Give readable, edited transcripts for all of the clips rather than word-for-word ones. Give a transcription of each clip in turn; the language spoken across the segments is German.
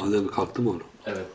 Alev kalktı mı onu? Evet.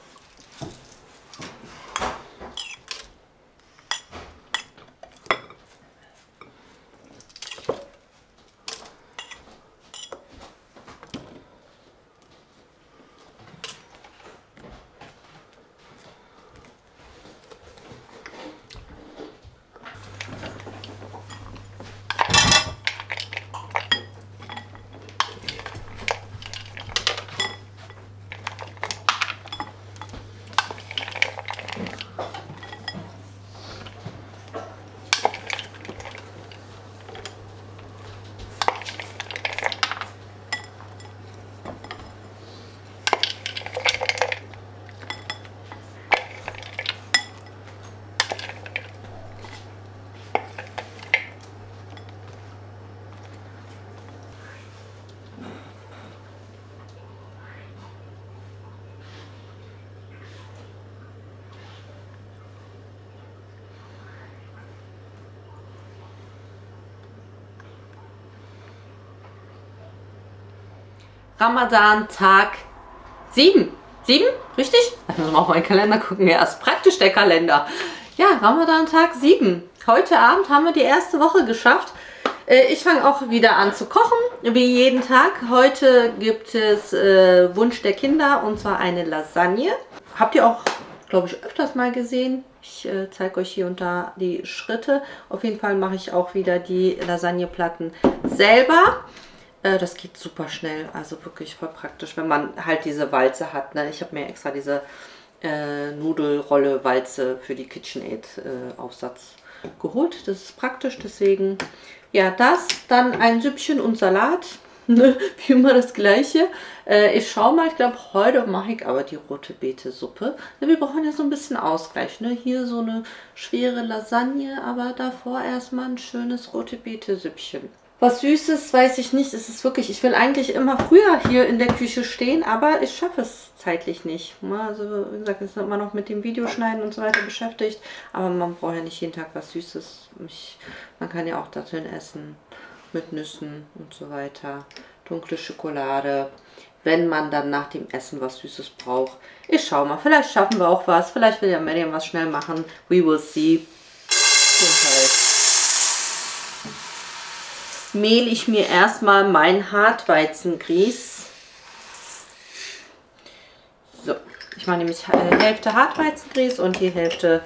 Ramadan Tag 7. 7? Richtig? Ich muss mal auf meinen Kalender gucken. Ja, ist praktisch der Kalender. Ja, Ramadan Tag 7. Heute Abend haben wir die erste Woche geschafft. Ich fange auch wieder an zu kochen, wie jeden Tag. Heute gibt es Wunsch der Kinder, und zwar eine Lasagne. Habt ihr auch, glaube ich, öfters mal gesehen. Ich zeige euch hier und da die Schritte. Auf jeden Fall mache ich auch wieder die Lasagneplatten selber. Das geht super schnell, also wirklich voll praktisch, wenn man halt diese Walze hat. Ne? Ich habe mir extra diese Nudelrolle Walze für die KitchenAid Aufsatz geholt. Das ist praktisch, deswegen ja das, dann ein Süppchen und Salat. Ne? Wie immer das gleiche. Ich schaue mal, ich glaube heute mache ich aber die rote Beete-Suppe. Wir brauchen ja so ein bisschen Ausgleich. Ne? Hier so eine schwere Lasagne, aber davor erstmal ein schönes rote Beete-Süppchen. Was Süßes weiß ich nicht. Es ist wirklich, ich will eigentlich immer früher hier in der Küche stehen, aber ich schaffe es zeitlich nicht. Also wie gesagt, ist immer noch mit dem Videoschneiden und so weiter beschäftigt. Aber man braucht ja nicht jeden Tag was Süßes. Man kann ja auch Datteln essen mit Nüssen und so weiter. Dunkle Schokolade, wenn man dann nach dem Essen was Süßes braucht. Ich schau mal, vielleicht schaffen wir auch was. Vielleicht will ja Mariam was schnell machen. We will see. Mehle ich mir erstmal mein Hartweizengrieß. So, ich mache nämlich Hälfte Hartweizengrieß und die Hälfte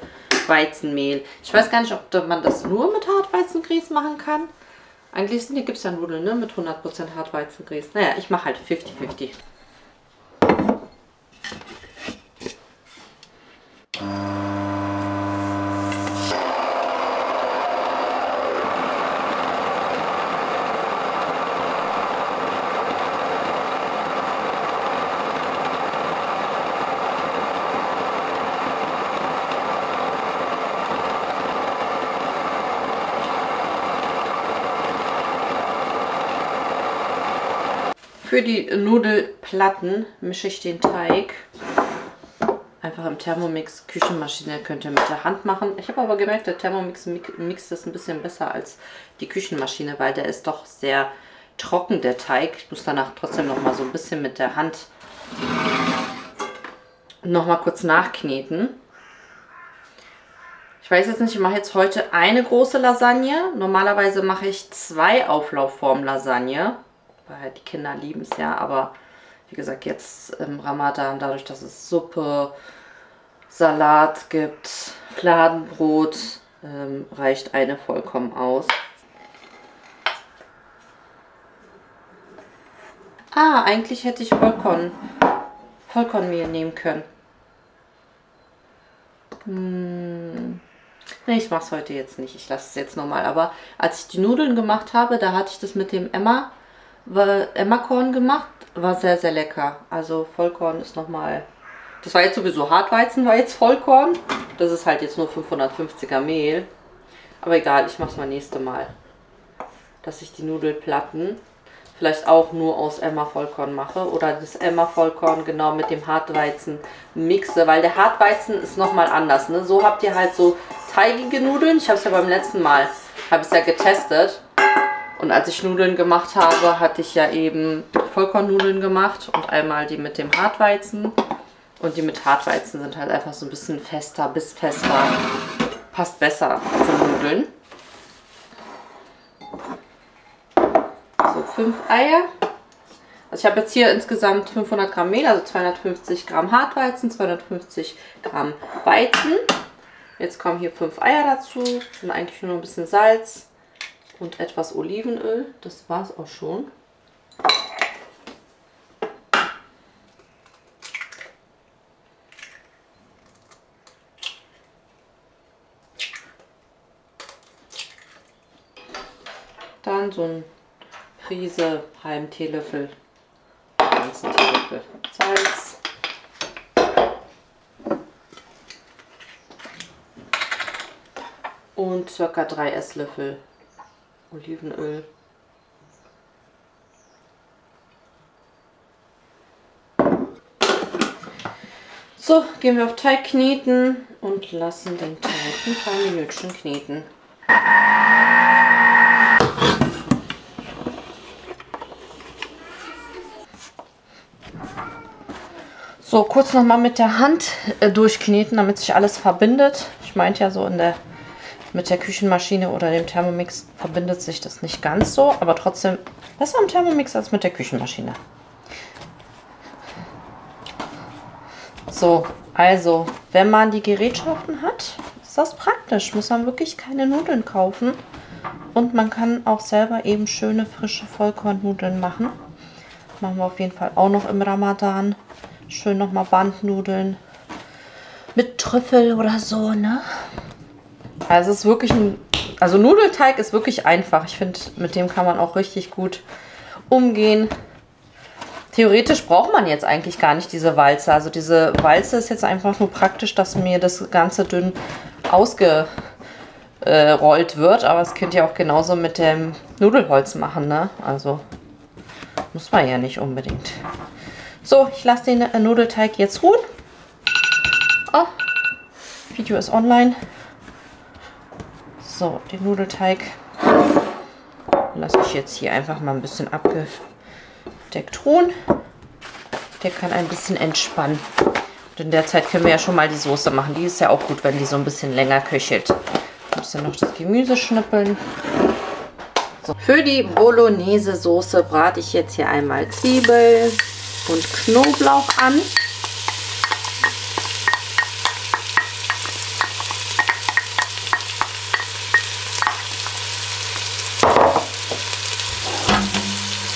Weizenmehl. Ich weiß gar nicht, ob man das nur mit Hartweizengrieß machen kann. Eigentlich gibt es ja Nudeln, ne, mit 100% Hartweizengrieß. Naja, ich mache halt 50-50. Für die Nudelplatten mische ich den Teig einfach im Thermomix. Küchenmaschine könnt ihr mit der Hand machen. Ich habe aber gemerkt, der Thermomix mixt das ein bisschen besser als die Küchenmaschine, weil der ist doch sehr trocken, der Teig. Ich muss danach trotzdem noch mal so ein bisschen mit der Hand noch mal kurz nachkneten. Ich weiß jetzt nicht, ich mache jetzt heute eine große Lasagne. Normalerweise mache ich 2 Auflaufformen Lasagne. Weil die Kinder lieben es ja, aber wie gesagt, jetzt im Ramadan, dadurch, dass es Suppe, Salat gibt, Fladenbrot, reicht eine vollkommen aus. Ah, eigentlich hätte ich Vollkornmehl nehmen können. Nee, ich mache es heute jetzt nicht. Ich lasse es jetzt nochmal. Aber als ich die Nudeln gemacht habe, da hatte ich das mit dem Emmerkorn gemacht, war sehr, sehr lecker. Also Vollkorn ist nochmal, das war jetzt sowieso Hartweizen, war jetzt Vollkorn. Das ist halt jetzt nur 550er Mehl. Aber egal, ich mache es mal nächste Mal. dass ich die Nudelplatten vielleicht auch nur aus Emma-Vollkorn mache oder das Emma-Vollkorn genau mit dem Hartweizen mixe, weil der Hartweizen ist nochmal anders. Ne? So habt ihr halt so teigige Nudeln. Ich habe es ja beim letzten Mal, habe ich ja getestet. Und als ich Nudeln gemacht habe, hatte ich ja eben Vollkornnudeln gemacht und einmal die mit dem Hartweizen. Und die mit Hartweizen sind halt einfach so ein bisschen fester, bissfester. Passt besser zu Nudeln. So, 5 Eier. Also ich habe jetzt hier insgesamt 500 Gramm Mehl, also 250 Gramm Hartweizen, 250 Gramm Weizen. Jetzt kommen hier 5 Eier dazu. Und eigentlich nur ein bisschen Salz und etwas Olivenöl. Das war es auch schon. Dann so ein Prise, halben Teelöffel, ganzen Teelöffel Salz. Und ca. 3 Esslöffel Olivenöl. So, gehen wir auf Teig kneten und lassen den Teig ein paar Minütchen kneten. So, kurz nochmal mit der Hand durchkneten, damit sich alles verbindet. Ich meinte ja so mit der Küchenmaschine oder dem Thermomix verbindet sich das nicht ganz so, aber trotzdem besser im Thermomix als mit der Küchenmaschine. So, also, wenn man die Gerätschaften hat, ist das praktisch. Muss man wirklich keine Nudeln kaufen. Und man kann auch selber eben schöne, frische Vollkornnudeln machen. Machen wir auf jeden Fall auch noch im Ramadan. Schön nochmal Bandnudeln mit Trüffel oder so, ne? Also es ist wirklich also Nudelteig ist wirklich einfach. Ich finde, mit dem kann man auch richtig gut umgehen. Theoretisch braucht man jetzt eigentlich gar nicht diese Walze. Also diese Walze ist jetzt einfach nur praktisch, dass mir das Ganze dünn ausgerollt wird. Aber das könnt ihr auch genauso mit dem Nudelholz machen, ne? Also muss man ja nicht unbedingt. So, ich lasse den Nudelteig jetzt ruhen. Oh, Video ist online. So, den Nudelteig lasse ich jetzt hier einfach mal ein bisschen abgedeckt ruhen. Der kann ein bisschen entspannen. Und in der Zeit können wir ja schon mal die Soße machen. Die ist ja auch gut, wenn die so ein bisschen länger köchelt. Ein bisschen noch das Gemüse schnippeln. So. Für die Bolognese-Soße brate ich jetzt hier einmal Zwiebel und Knoblauch an.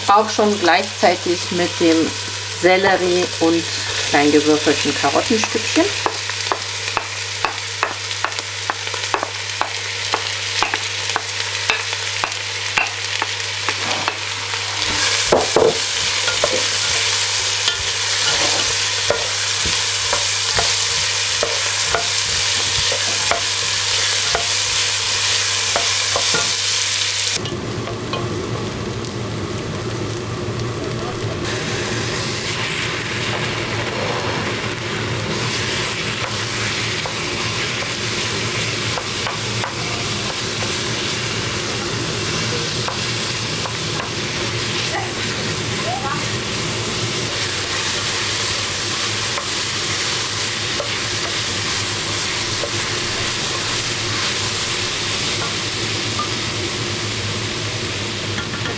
Auch schon gleichzeitig mit dem Sellerie und klein gewürfelten Karottenstückchen.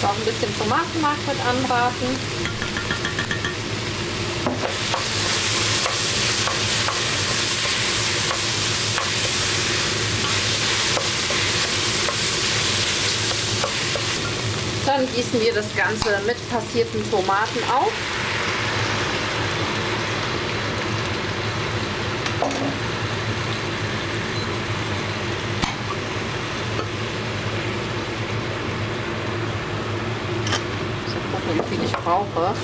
Auch ein bisschen Tomatenmark mit anbraten. Dann gießen wir das Ganze mit passierten Tomaten auf. Wie viel ich brauche.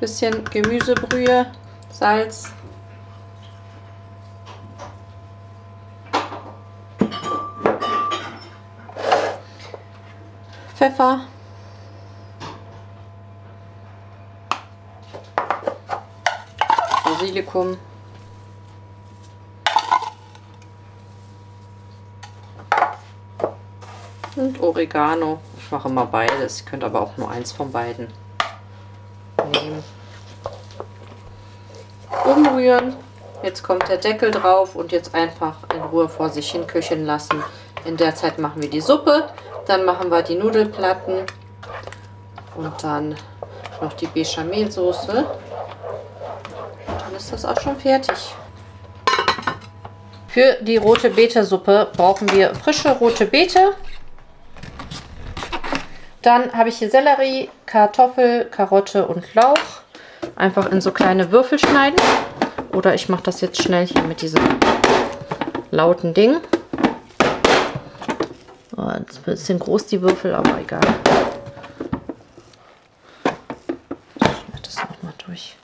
bisschen Gemüsebrühe, Salz. Pfeffer. Basilikum. Und Oregano. Ich mache immer beides. Ihr könnt aber auch nur eins von beiden nehmen. Umrühren. Jetzt kommt der Deckel drauf und jetzt einfach in Ruhe vor sich hin köcheln lassen. In der Zeit machen wir die Suppe. Dann machen wir die Nudelplatten. Und dann noch die Bechamelsoße. Dann ist das auch schon fertig. Für die rote Beete-Suppe brauchen wir frische rote Beete. Dann habe ich hier Sellerie, Kartoffel, Karotte und Lauch. Einfach in so kleine Würfel schneiden. Oder ich mache das jetzt schnell hier mit diesem lauten Ding. Oh, das ist ein bisschen groß, die Würfel, aber egal. Ich schneide das nochmal durch.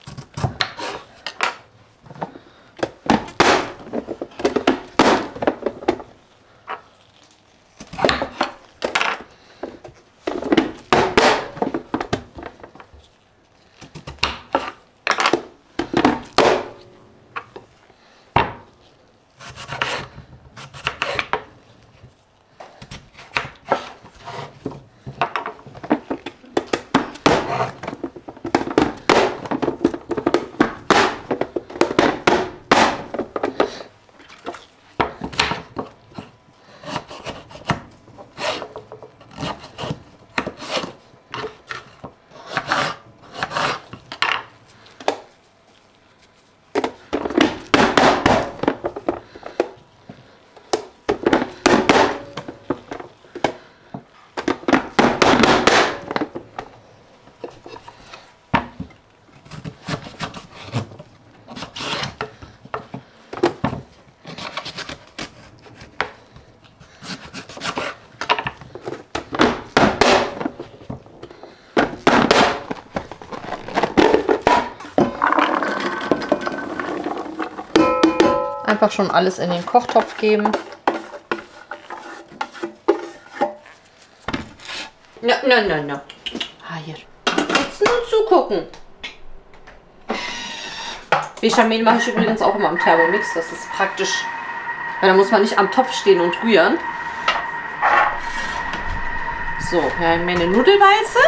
Einfach schon alles in den Kochtopf geben. Na. Ah, hier. Sitzen und zugucken. Bechamel mache ich übrigens auch immer im Thermomix. Das ist praktisch, weil da muss man nicht am Topf stehen und rühren. So, wir haben meine Nudelwalze.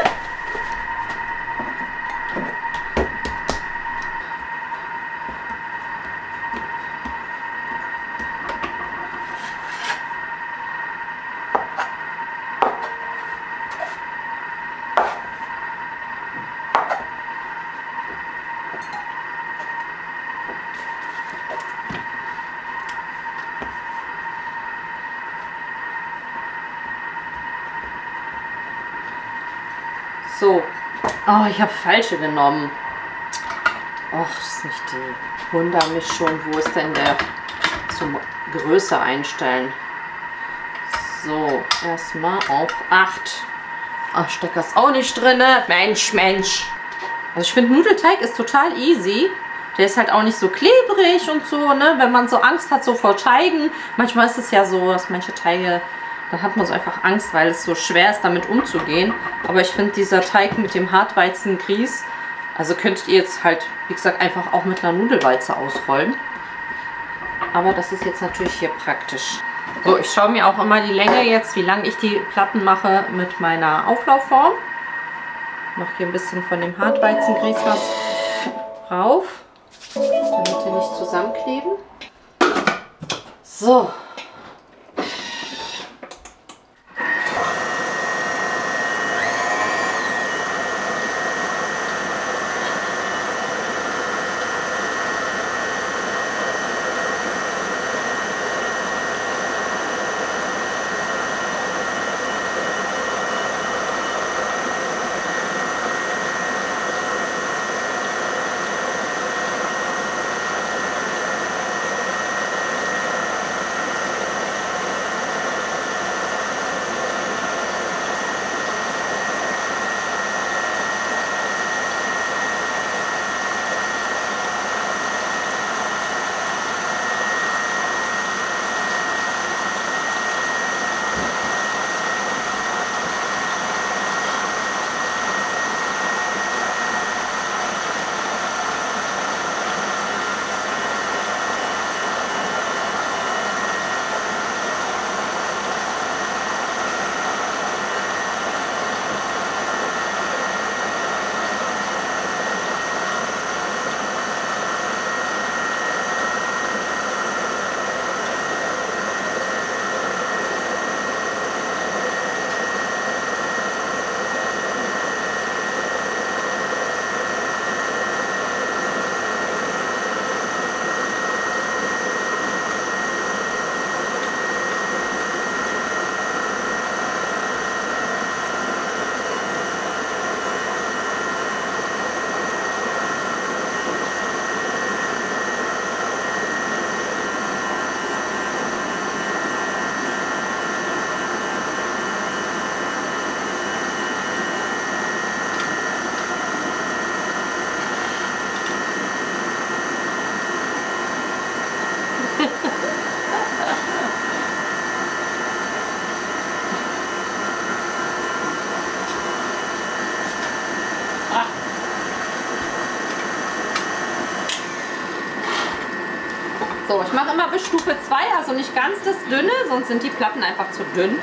So. Oh, ich habe falsche genommen. Och, das ist nicht die. Wundere mich schon, wo ist denn der zum Größe einstellen? So, erstmal auf 8. Ach, Stecker ist auch nicht drin. Mensch. Also ich finde, Nudelteig ist total easy. Der ist halt auch nicht so klebrig und so, ne? Wenn man so Angst hat, so vor Teigen. Manchmal ist es ja so, dass manche Teige, da hat man so einfach Angst, weil es so schwer ist, damit umzugehen. Aber ich finde, dieser Teig mit dem Hartweizengrieß, also könntet ihr jetzt halt, wie gesagt, einfach auch mit einer Nudelwalze ausrollen. Aber das ist jetzt natürlich hier praktisch. So, ich schaue mir auch immer die Länge jetzt, wie lang ich die Platten mache mit meiner Auflaufform. Noch hier ein bisschen von dem Hartweizengrieß was drauf, damit die nicht zusammenkleben. So. So, ich mache immer bis Stufe 2, also nicht ganz das Dünne, sonst sind die Platten einfach zu dünn.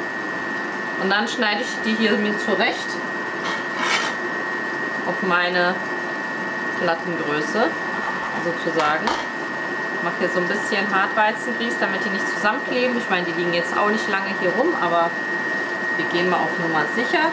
Und dann schneide ich die hier mir zurecht auf meine Plattengröße, sozusagen. Ich mache hier so ein bisschen Hartweizengrieß, damit die nicht zusammenkleben. Ich meine, die liegen jetzt auch nicht lange hier rum, aber wir gehen mal auf Nummer sicher.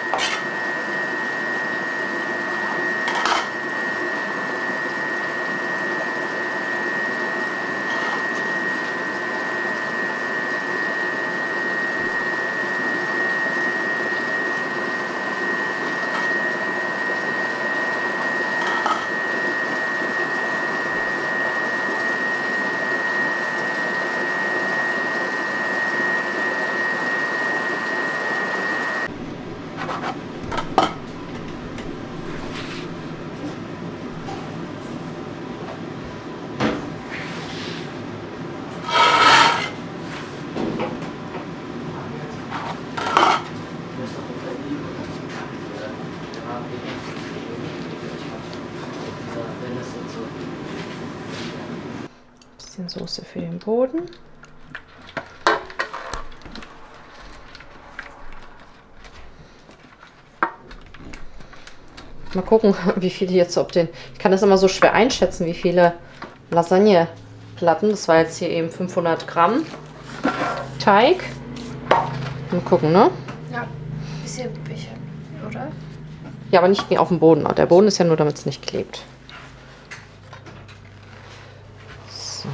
Bisschen Soße für den Boden. Mal gucken, wie viele jetzt auf den... Ich kann das immer so schwer einschätzen, wie viele Lasagneplatten. Das war jetzt hier eben 500 Gramm Teig. Mal gucken, ne? Ja, bisschen, oder? Ja, aber nicht auf dem Boden. Der Boden ist ja nur, damit es nicht klebt. So.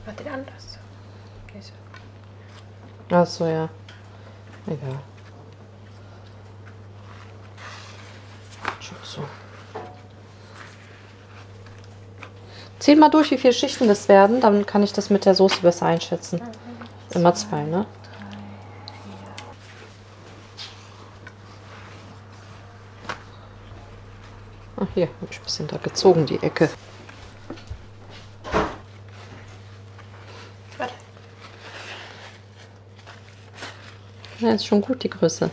Macht den anders. Okay, so. Ach so, ja. Egal. Schon so. Zähl mal durch, wie viele Schichten das werden, dann kann ich das mit der Soße besser einschätzen. Immer 2, ne? 3, 4. Ach, hier, habe ich ein bisschen da gezogen, die Ecke. Warte. Ja, ist schon gut, die Größe.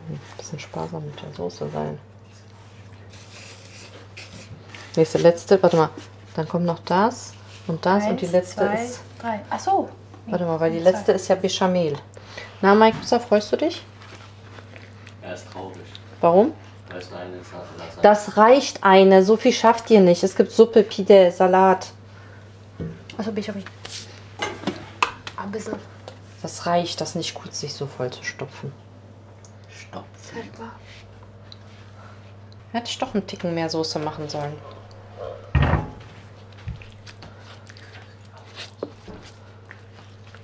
Ein bisschen sparsam mit der Soße sein. Nächste, letzte, warte mal. Dann kommt noch das und das und die letzte 2, ist... 3. Ach so. Warte mal, weil die letzte ist ja Bechamel. Na, Mike, freust du dich? Er ist traurig. Warum? Weil es nur eine Lasagne. Das reicht eine. So viel schafft ihr nicht. Es gibt Suppe, Pide, Salat. Achso, Bechamel. Ein bisschen. Das reicht, das nicht gut, sich so voll zu stopfen. Halt mal. Hätte ich doch einen Ticken mehr Soße machen sollen.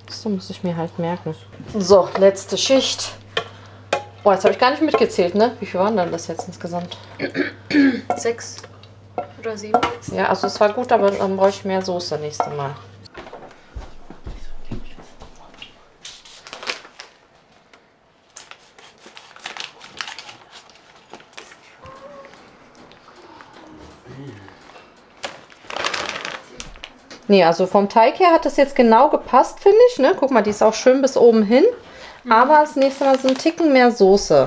So muss ich mir halt merken. So, letzte Schicht. Oh, jetzt habe ich gar nicht mitgezählt, ne? Wie viel waren denn das jetzt insgesamt? 6 oder 7. Ja, also es war gut, aber dann brauche ich mehr Soße nächstes Mal. Nee, also vom Teig her hat das jetzt genau gepasst, finde ich. Ne? Guck mal, die ist auch schön bis oben hin. Aber das nächste Mal so ein Ticken mehr Soße.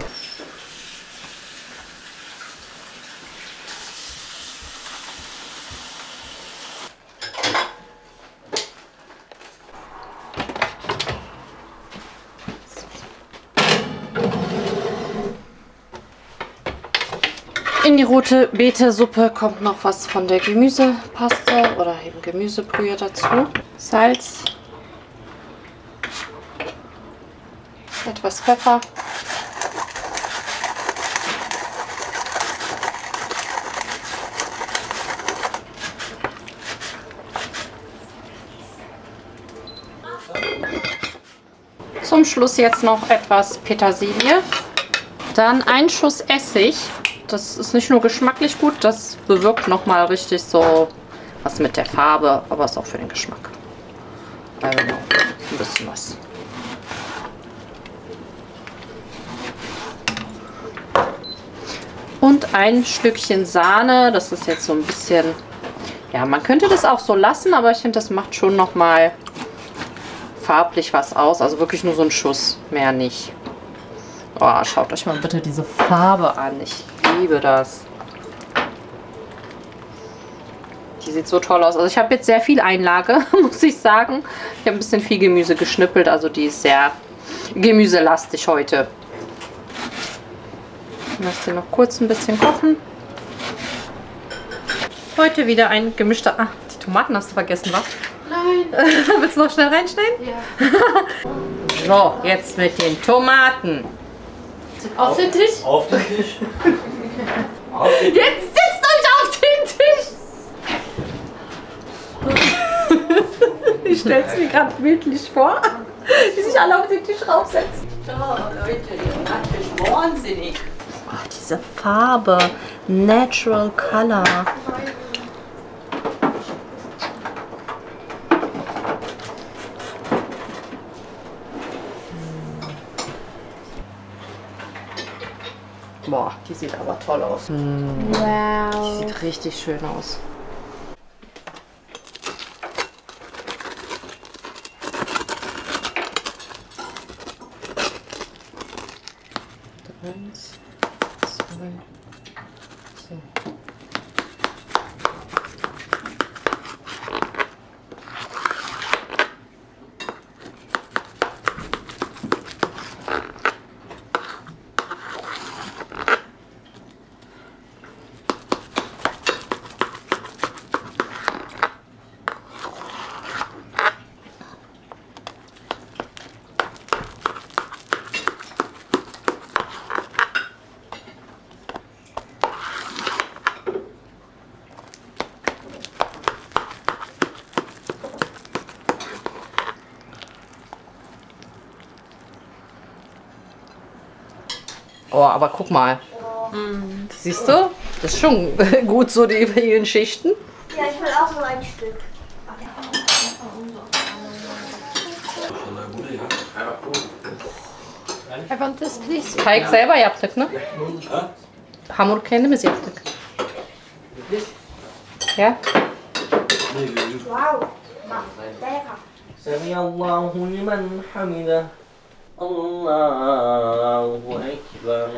In die rote Beete-Suppe kommt noch was von der Gemüsepaste oder eben Gemüsebrühe dazu. Salz. Etwas Pfeffer. Zum Schluss jetzt noch etwas Petersilie. Dann ein Schuss Essig. Das ist nicht nur geschmacklich gut, das bewirkt nochmal richtig so was mit der Farbe, aber ist auch für den Geschmack. Also ein bisschen was. Und ein Stückchen Sahne. Das ist jetzt so ein bisschen... Ja, man könnte das auch so lassen, aber ich finde, das macht schon nochmal farblich was aus. Also wirklich nur so ein Schuss, mehr nicht. Oh, schaut euch mal bitte diese Farbe an. Ich liebe das. Die sieht so toll aus. Also ich habe jetzt sehr viel Einlage, muss ich sagen. Ich habe ein bisschen viel Gemüse geschnippelt. Also die ist sehr gemüselastig heute. Ich lasse sie noch kurz ein bisschen kochen. Heute wieder ein gemischter... Ah, die Tomaten hast du vergessen, was? Nein. Willst du noch schnell reinschneiden? Ja. So, jetzt mit den Tomaten. Auf den Tisch? Auf den Tisch. Jetzt setzt euch auf den Tisch! Ich stelle es mir gerade bildlich vor, wie sich alle auf den Tisch raufsetzen. Oh, Leute, ihr macht mich wahnsinnig. Oh, diese Farbe. Natural Color. Boah, die sieht aber toll aus. Wow. Die sieht richtig schön aus. Eins, zwei, so. Oh, aber guck mal. Siehst du? Das ist schon gut, so die vielen Schichten. Ja, ich will auch so ein Stück. I want this, please. Teig selber yaptık, ne? Hamur kendimiz yaptık. Ya? Wow. Lecker. سمع الله لمن حمده الله أكبر